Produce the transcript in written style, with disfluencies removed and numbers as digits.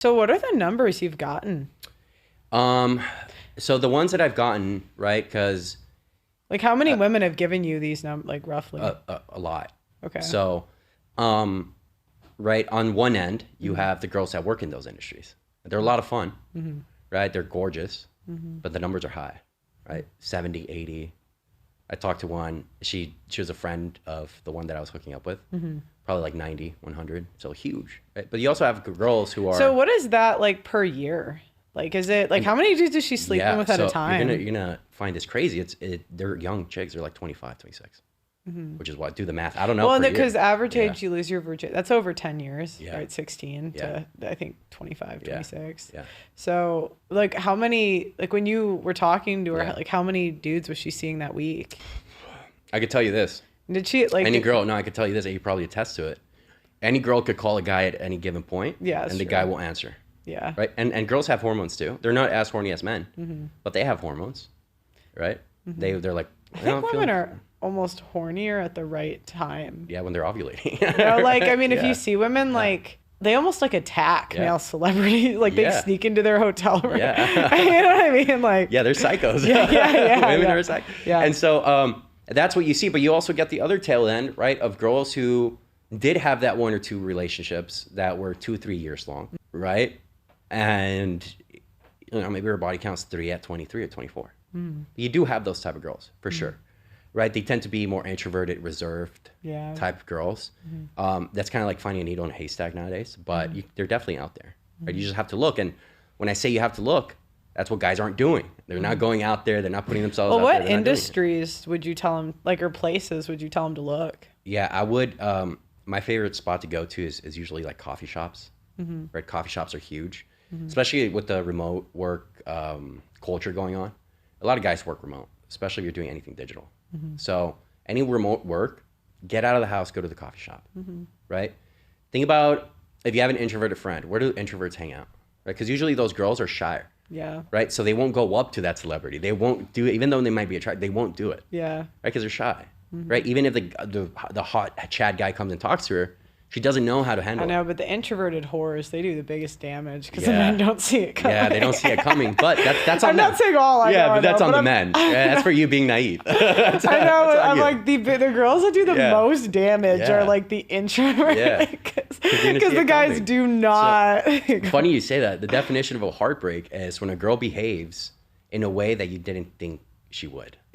So what are the numbers you've gotten? So the ones that I've gotten, right, because Like how many women have given you these like roughly? a lot. Okay. So, right, on one end, you have the girls that work in those industries. They're a lot of fun, right? They're gorgeous, but the numbers are high, right? 70, 80. I talked to one, she was a friend of the one that I was hooking up with, probably like 90, 100, so huge, right? But you also have girls who are... So what is that like per year? Like, is it like how many dudes is she sleeping with at a time? You're gonna find this crazy. They're young chicks. They're like 25, 26, which is what, do the math. I don't know. Well, because average age you lose your virginity, that's over 10 years, Yeah. right? 16 to I think 25, 26. Yeah. So like how many, like when you were talking to her, Yeah. like how many dudes was she seeing that week? I could tell you this. Did she like Any girl, no, I could tell you this, and you probably attest to it. Any girl could call a guy at any given point, Yeah, that's and the true. guy will answer. Yeah. Right? And girls have hormones too. They're not as horny as men, but they have hormones, right? They're like, I think women are almost hornier at the right time. Yeah, when they're ovulating. You know, like, I mean, if Yeah. you see women, like, they almost like attack male celebrities. Like they Yeah. sneak into their hotel room. Yeah. You know what I mean? Like, Yeah, they're psychos. yeah, Women yeah. are psychos. Yeah. And so that's what you see, but you also get the other tail end, right, of girls who did have that one or two relationships that were 2-3 years long, right? And you know, maybe her body count's 3 at 23 or 24. You do have those type of girls for sure, right? They tend to be more introverted, reserved Yeah. type of girls. That's kind of like finding a needle in a haystack nowadays, but they're definitely out there, right? You just have to look. And when I say you have to look, that's what guys aren't doing. They're not going out there. They're not putting themselves well, out there. what They're not doing it. industries would you tell them, like, or places would you tell them to look? Yeah, I would. My favorite spot to go to is usually like coffee shops. Right, coffee shops are huge, especially with the remote work culture going on. A lot of guys work remote, especially if you're doing anything digital. So any remote work, get out of the house, go to the coffee shop. Right. Think about if you have an introverted friend. Where do introverts hang out? Right, because usually those girls are shy. Yeah. Right, so they won't go up to that celebrity. They won't do it, even though they might be attracted. They won't do it. Yeah. Right, because they're shy. Right, even if the hot Chad guy comes and talks to her, she doesn't know how to handle I know, it. but the introverted whores, they do the biggest damage because Yeah. the men don't see it coming. Yeah, they don't see it coming, but that's on I'm them. not saying all I Yeah, know, but that's I know, on but the men. Yeah, that's for you being naive. That's I know, that's on I'm you. like, the girls that do the Yeah. most damage Yeah. are like the introvert. Yeah. Because you're gonna see the it guys coming. do not. Funny you say that. The definition of a heartbreak is when a girl behaves in a way that you didn't think she would.